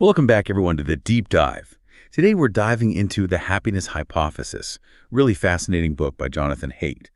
Welcome back, everyone, to the Deep Dive. Today, we're diving into The Happiness Hypothesis, really fascinating book by Jonathan Haidt.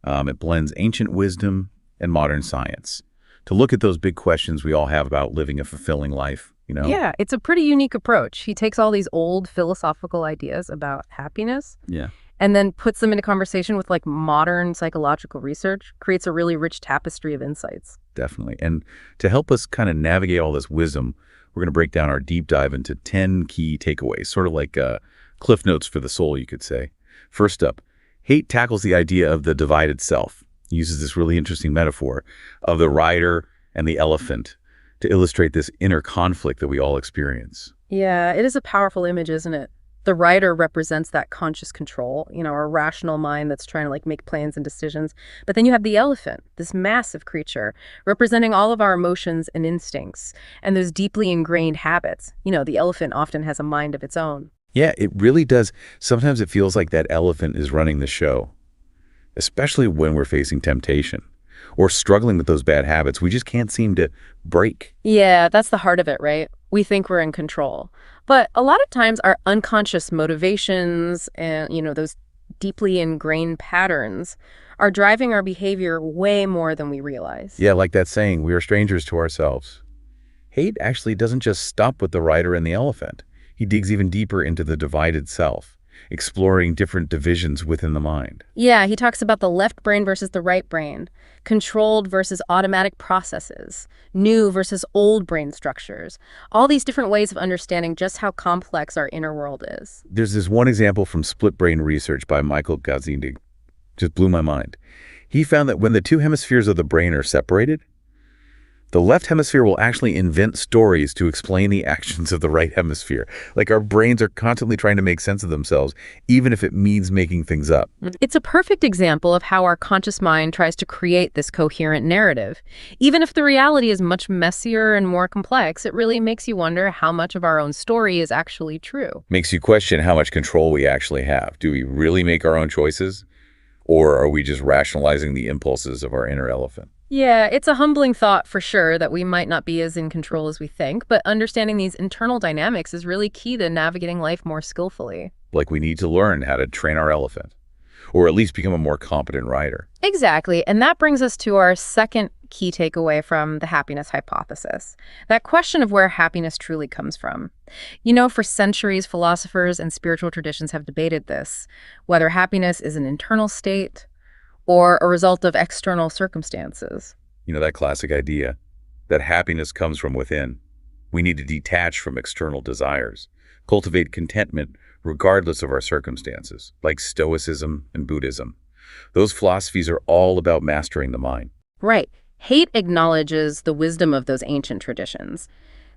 It blends ancient wisdom and modern science to look at those big questions we all have about living a fulfilling life. Yeah, it's a pretty unique approach. He takes all these old philosophical ideas about happiness Yeah, and then puts them into conversation with modern psychological research, creates a really rich tapestry of insights. definitely. And to help us kind of navigate all this wisdom, we're going to break down our deep dive into 10 key takeaways, sort of like cliff notes for the soul, you could say. First up, Haidt tackles the idea of the divided self. He uses this really interesting metaphor of the rider and the elephant to illustrate this inner conflict that we all experience. Yeah, it is a powerful image, isn't it? The writer represents that conscious control, our rational mind that's trying to make plans and decisions. But then you have the elephant, this massive creature, representing all of our emotions and instincts and those deeply ingrained habits. The elephant often has a mind of its own. Yeah, it really does. Sometimes it feels like that elephant is running the show, especially when we're facing temptation or struggling with those bad habits we just can't seem to break. Yeah, that's the heart of it, right? We think we're in control. But a lot of times our unconscious motivations and, those deeply ingrained patterns are driving our behavior way more than we realize. Yeah, like that saying, we are strangers to ourselves. Haidt actually doesn't just stop with the rider and the elephant. He digs even deeper into the divided self, exploring different divisions within the mind. Yeah, he talks about the left brain versus the right brain, controlled versus automatic processes, new versus old brain structures, all these different ways of understanding just how complex our inner world is. There's this one example from split brain research by Michael Gazzini. Just blew my mind. He found that when the two hemispheres of the brain are separated, the left hemisphere will actually invent stories to explain the actions of the right hemisphere. Like our brains are constantly trying to make sense of themselves, even if it means making things up. It's a perfect example of how our conscious mind tries to create this coherent narrative. Even if the reality is much messier and more complex, it really makes you wonder how much of our own story is actually true. Makes you question how much control we actually have. Do we really make our own choices? Or are we just rationalizing the impulses of our inner elephant? Yeah, it's a humbling thought for sure that we might not be as in control as we think, but understanding these internal dynamics is really key to navigating life more skillfully. Like we need to learn how to train our elephant, or at least become a more competent rider. Exactly, and that brings us to our second key takeaway from the happiness hypothesis, that question of where happiness truly comes from. For centuries, philosophers and spiritual traditions have debated this, whether happiness is an internal state or a result of external circumstances. That classic idea that happiness comes from within. We need to detach from external desires, cultivate contentment regardless of our circumstances, like Stoicism and Buddhism. Those philosophies are all about mastering the mind. Right. Haidt acknowledges the wisdom of those ancient traditions,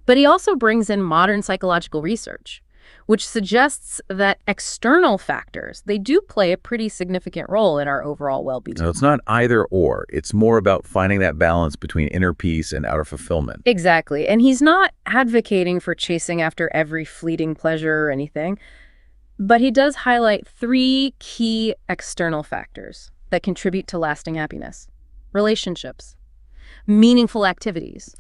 but he also brings in modern psychological research, which suggests that external factors, they do play a pretty significant role in our overall well-being. No, it's not either or. It's more about finding that balance between inner peace and outer fulfillment. Exactly. And he's not advocating for chasing after every fleeting pleasure or anything, but he does highlight three key external factors that contribute to lasting happiness: relationships, meaningful activities,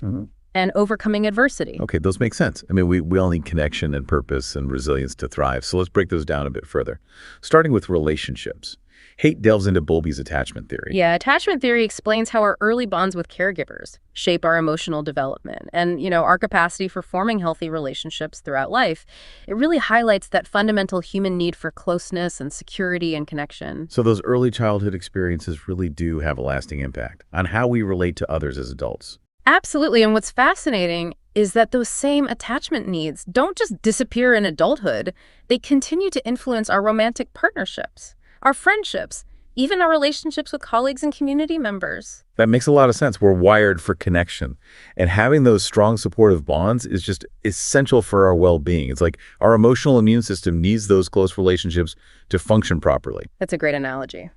and overcoming adversity. Okay, those make sense. I mean, we all need connection and purpose and resilience to thrive. So let's break those down a bit further. Starting with relationships. Haidt delves into Bowlby's attachment theory. Yeah, attachment theory explains how our early bonds with caregivers shape our emotional development and, our capacity for forming healthy relationships throughout life. It really highlights that fundamental human need for closeness and security and connection. So those early childhood experiences really do have a lasting impact on how we relate to others as adults. Absolutely. And what's fascinating is that those same attachment needs don't just disappear in adulthood. They continue to influence our romantic partnerships, our friendships, even our relationships with colleagues and community members. That makes a lot of sense. We're wired for connection. And having those strong supportive bonds is just essential for our well-being. It's like our emotional immune system needs those close relationships to function properly. That's a great analogy.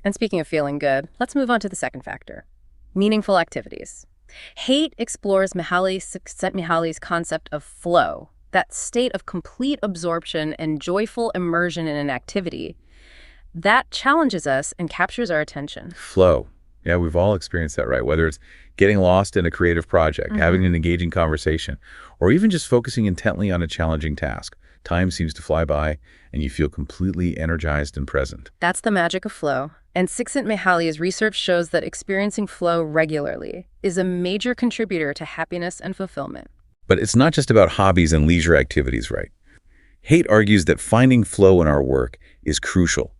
And speaking of feeling good, let's move on to the second factor: meaningful activities. Haidt explores Csikszentmihalyi's concept of flow, that state of complete absorption and joyful immersion in an activity that challenges us and captures our attention. Flow. Yeah, we've all experienced that, right? Whether it's getting lost in a creative project, having an engaging conversation, or even just focusing intently on a challenging task. Time seems to fly by, and you feel completely energized and present. That's the magic of flow. And Csikszentmihalyi's research shows that experiencing flow regularly is a major contributor to happiness and fulfillment. But it's not just about hobbies and leisure activities, right? Haidt argues that finding flow in our work is crucial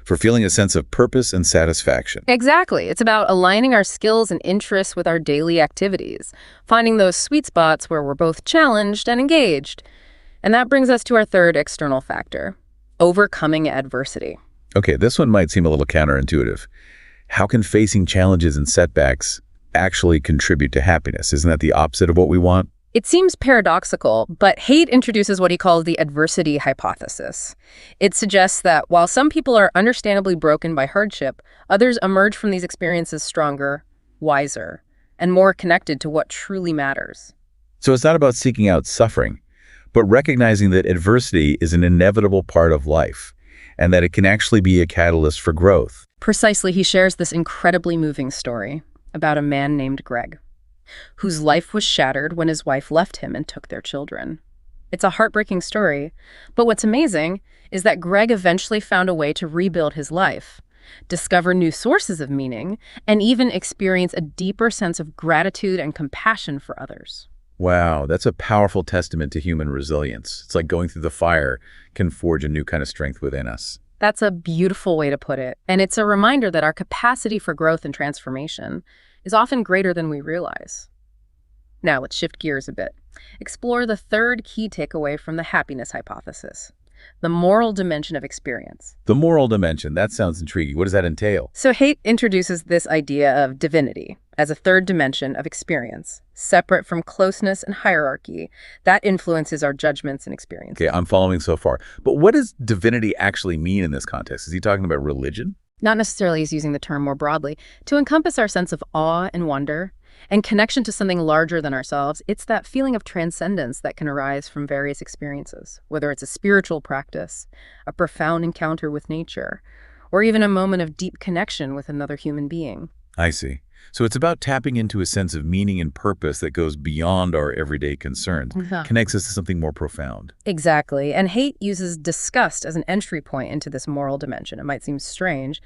for feeling a sense of purpose and satisfaction. Exactly. It's about aligning our skills and interests with our daily activities, finding those sweet spots where we're both challenged and engaged. And that brings us to our third external factor, overcoming adversity. Okay, this one might seem a little counterintuitive. How can facing challenges and setbacks actually contribute to happiness? Isn't that the opposite of what we want? It seems paradoxical, but Haidt introduces what he calls the adversity hypothesis. It suggests that while some people are understandably broken by hardship, others emerge from these experiences stronger, wiser, and more connected to what truly matters. So it's not about seeking out suffering, but recognizing that adversity is an inevitable part of life, and that it can actually be a catalyst for growth. Precisely, he shares this incredibly moving story about a man named Greg, whose life was shattered when his wife left him and took their children. It's a heartbreaking story, but what's amazing is that Greg eventually found a way to rebuild his life, discover new sources of meaning, and even experience a deeper sense of gratitude and compassion for others. Wow, that's a powerful testament to human resilience. It's like going through the fire can forge a new kind of strength within us. That's a beautiful way to put it, and it's a reminder that our capacity for growth and transformation is often greater than we realize. Now let's shift gears a bit. Explore the third key takeaway from the happiness hypothesis, the moral dimension of experience. The moral dimension, that sounds intriguing. What does that entail? So Haidt introduces this idea of divinity as a third dimension of experience, separate from closeness and hierarchy, that influences our judgments and experiences. Okay, I'm following so far. But what does divinity actually mean in this context? Is he talking about religion? Not necessarily as using the term more broadly, to encompass our sense of awe and wonder and connection to something larger than ourselves. It's that feeling of transcendence that can arise from various experiences, whether it's a spiritual practice, a profound encounter with nature, or even a moment of deep connection with another human being. I see. So it's about tapping into a sense of meaning and purpose that goes beyond our everyday concerns, connects us to something more profound. Exactly. And Haidt uses disgust as an entry point into this moral dimension. It might seem strange,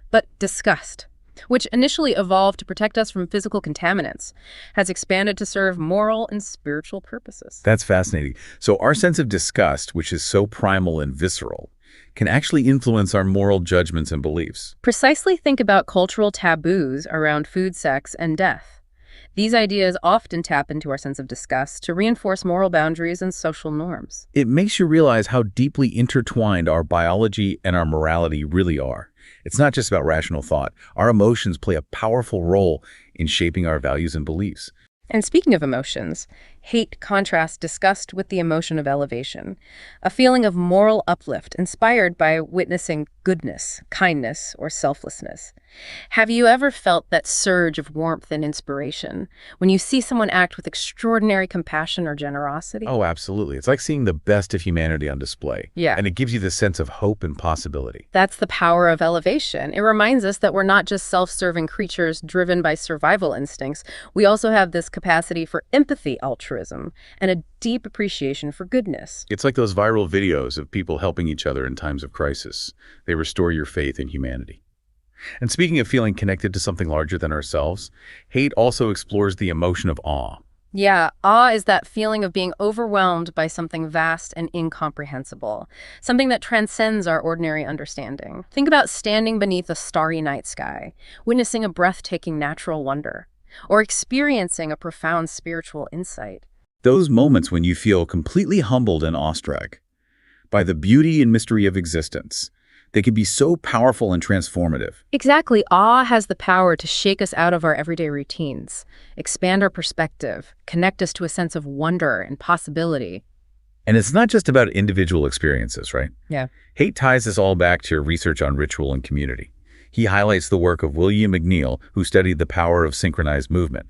but disgust, which initially evolved to protect us from physical contaminants, has expanded to serve moral and spiritual purposes. That's fascinating. So our sense of disgust, which is so primal and visceral, can actually influence our moral judgments and beliefs. Precisely, think about cultural taboos around food, sex, and death. These ideas often tap into our sense of disgust to reinforce moral boundaries and social norms. It makes you realize how deeply intertwined our biology and our morality really are. It's not just about rational thought. Our emotions play a powerful role in shaping our values and beliefs. And speaking of emotions, Haidt contrasts disgust with the emotion of elevation, a feeling of moral uplift inspired by witnessing goodness, kindness, or selflessness. Have you ever felt that surge of warmth and inspiration when you see someone act with extraordinary compassion or generosity? Oh, absolutely. It's like seeing the best of humanity on display. Yeah. And it gives you this sense of hope and possibility. That's the power of elevation. It reminds us that we're not just self-serving creatures driven by survival instincts. We also have this capacity for empathy, altruism, and a deep appreciation for goodness. It's like those viral videos of people helping each other in times of crisis. They restore your faith in humanity. And speaking of feeling connected to something larger than ourselves, Haidt also explores the emotion of awe. Yeah, awe is that feeling of being overwhelmed by something vast and incomprehensible, something that transcends our ordinary understanding. Think about standing beneath a starry night sky, witnessing a breathtaking natural wonder, or experiencing a profound spiritual insight. Those moments when you feel completely humbled and awestruck by the beauty and mystery of existence, they can be so powerful and transformative. Exactly. Awe has the power to shake us out of our everyday routines, expand our perspective, connect us to a sense of wonder and possibility. And it's not just about individual experiences, right? Yeah. Haidt ties this all back to your research on ritual and community. He highlights the work of William McNeill, who studied the power of synchronized movement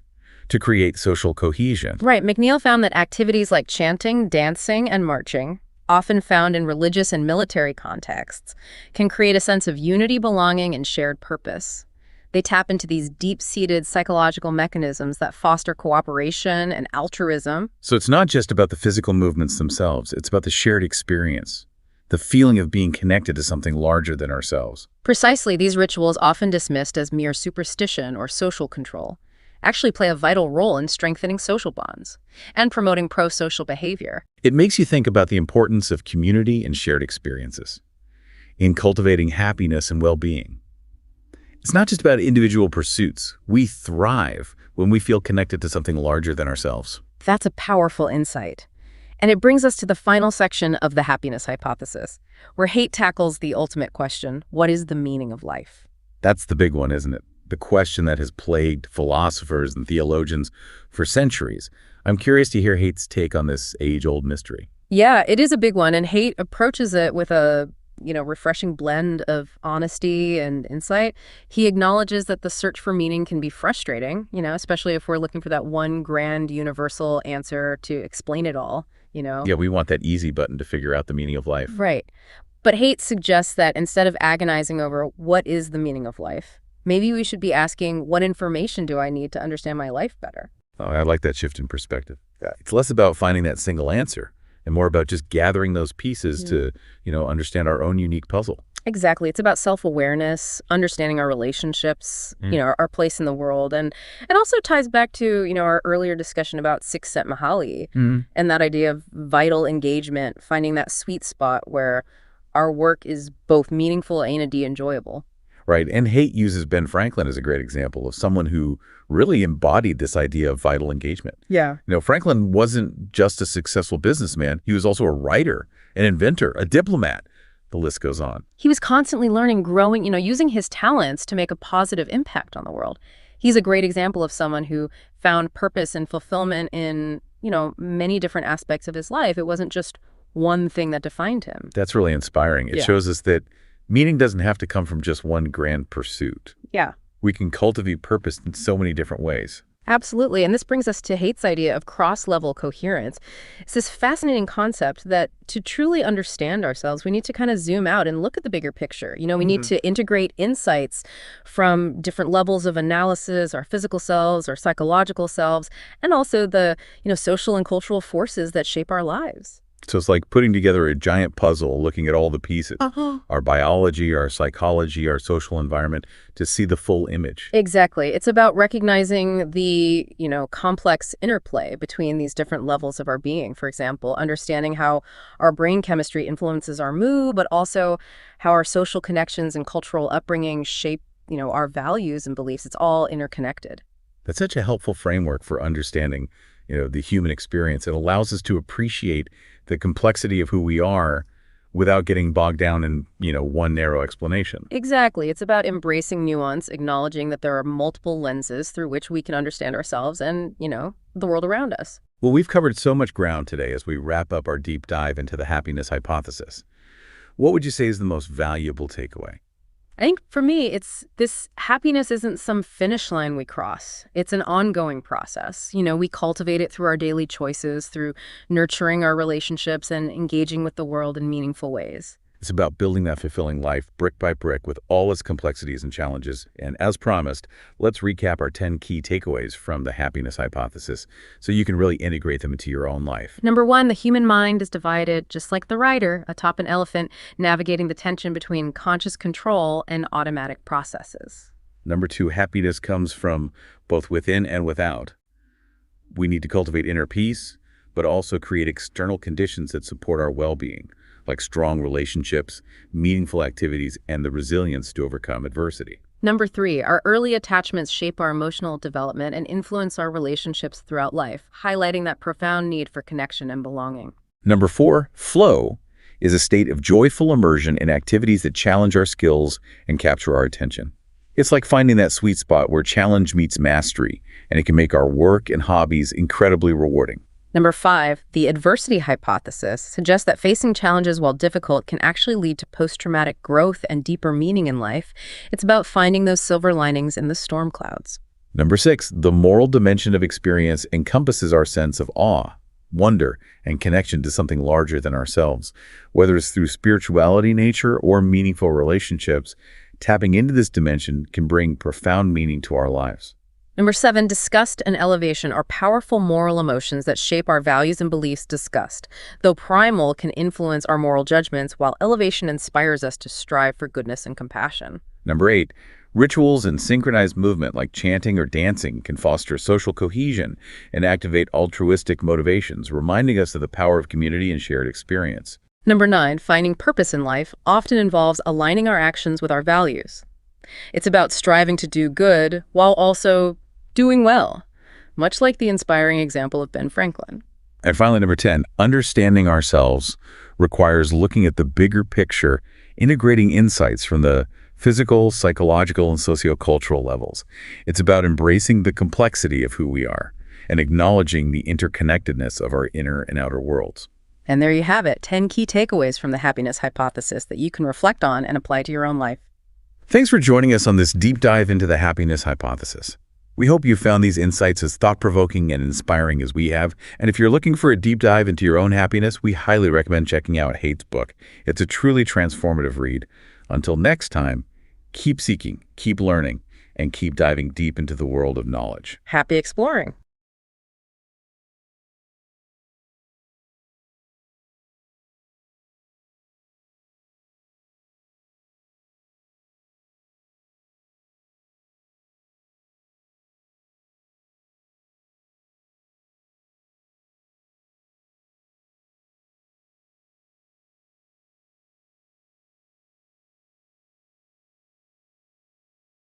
to create social cohesion. Right. McNeill found that activities like chanting, dancing, and marching, often found in religious and military contexts, can create a sense of unity, belonging, and shared purpose. They tap into these deep-seated psychological mechanisms that foster cooperation and altruism. So it's not just about the physical movements themselves, it's about the shared experience, the feeling of being connected to something larger than ourselves. Precisely, these rituals, often dismissed as mere superstition or social control, actually play a vital role in strengthening social bonds and promoting pro-social behavior. It makes you think about the importance of community and shared experiences in cultivating happiness and well-being. It's not just about individual pursuits. We thrive when we feel connected to something larger than ourselves. That's a powerful insight. And it brings us to the final section of the happiness hypothesis, where Haidt tackles the ultimate question: what is the meaning of life? That's the big one, isn't it? The question that has plagued philosophers and theologians for centuries. I'm curious to hear Haidt's take on this age-old mystery. Yeah, it is a big one, and Haidt approaches it with a refreshing blend of honesty and insight. He acknowledges that the search for meaning can be frustrating, especially if we're looking for that one grand universal answer to explain it all. Yeah, we want that easy button to figure out the meaning of life. Right. But Haidt suggests that instead of agonizing over what is the meaning of life, maybe we should be asking, what information do I need to understand my life better? Oh, I like that shift in perspective. Yeah. It's less about finding that single answer and more about just gathering those pieces to, understand our own unique puzzle. Exactly. It's about self-awareness, understanding our relationships, our place in the world. And it also ties back to, our earlier discussion about Csikszentmihalyi and that idea of vital engagement, finding that sweet spot where our work is both meaningful and indeed enjoyable. Right. And Haidt uses Ben Franklin as a great example of someone who really embodied this idea of vital engagement. Yeah. Franklin wasn't just a successful businessman. He was also a writer, an inventor, a diplomat. The list goes on. He was constantly learning, growing, using his talents to make a positive impact on the world. He's a great example of someone who found purpose and fulfillment in, many different aspects of his life. It wasn't just one thing that defined him. That's really inspiring. It shows us that meaning doesn't have to come from just one grand pursuit. Yeah. We can cultivate purpose in so many different ways. Absolutely. And this brings us to Haidt's idea of cross-level coherence. It's this fascinating concept that to truly understand ourselves, we need to kind of zoom out and look at the bigger picture. We need to integrate insights from different levels of analysis, our physical selves, our psychological selves, and also the, social and cultural forces that shape our lives. So it's like putting together a giant puzzle, looking at all the pieces, our biology, our psychology, our social environment, to see the full image. Exactly. It's about recognizing the, complex interplay between these different levels of our being. For example, understanding how our brain chemistry influences our mood, but also how our social connections and cultural upbringing shape, our values and beliefs. It's all interconnected. That's such a helpful framework for understanding, the human experience. It allows us to appreciate the complexity of who we are without getting bogged down in, one narrow explanation. Exactly. It's about embracing nuance, acknowledging that there are multiple lenses through which we can understand ourselves and, the world around us. Well, we've covered so much ground today as we wrap up our deep dive into the happiness hypothesis. What would you say is the most valuable takeaway? I think for me, it's this happiness isn't some finish line we cross. It's an ongoing process. We cultivate it through our daily choices, through nurturing our relationships and engaging with the world in meaningful ways. It's about building that fulfilling life brick by brick with all its complexities and challenges. And as promised, let's recap our 10 key takeaways from the happiness hypothesis so you can really integrate them into your own life. Number 1, the human mind is divided, just like the rider atop an elephant, navigating the tension between conscious control and automatic processes. Number 2, happiness comes from both within and without. We need to cultivate inner peace, but also create external conditions that support our well-being, like strong relationships, meaningful activities, and the resilience to overcome adversity. Number 3, our early attachments shape our emotional development and influence our relationships throughout life, highlighting that profound need for connection and belonging. Number 4, flow is a state of joyful immersion in activities that challenge our skills and capture our attention. It's like finding that sweet spot where challenge meets mastery, and it can make our work and hobbies incredibly rewarding. Number 5, the adversity hypothesis suggests that facing challenges while difficult can actually lead to post-traumatic growth and deeper meaning in life. It's about finding those silver linings in the storm clouds. Number 6, the moral dimension of experience encompasses our sense of awe, wonder, and connection to something larger than ourselves. Whether it's through spirituality, nature, or meaningful relationships, Tapping into this dimension can bring profound meaning to our lives. Number 7, disgust and elevation are powerful moral emotions that shape our values and beliefs. Disgust, though primal, can influence our moral judgments, while elevation inspires us to strive for goodness and compassion. Number 8, rituals and synchronized movement like chanting or dancing can foster social cohesion and activate altruistic motivations, reminding us of the power of community and shared experience. Number 9, finding purpose in life often involves aligning our actions with our values. It's about striving to do good while also doing well, much like the inspiring example of Ben Franklin. And finally, number 10, understanding ourselves requires looking at the bigger picture, integrating insights from the physical, psychological, and sociocultural levels. It's about embracing the complexity of who we are and acknowledging the interconnectedness of our inner and outer worlds. And there you have it, 10 key takeaways from the happiness hypothesis that you can reflect on and apply to your own life. Thanks for joining us on this deep dive into the happiness hypothesis. We hope you found these insights as thought-provoking and inspiring as we have. And if you're looking for a deep dive into your own happiness, we highly recommend checking out Haidt's book. It's a truly transformative read. Until next time, keep seeking, keep learning, and keep diving deep into the world of knowledge. Happy exploring!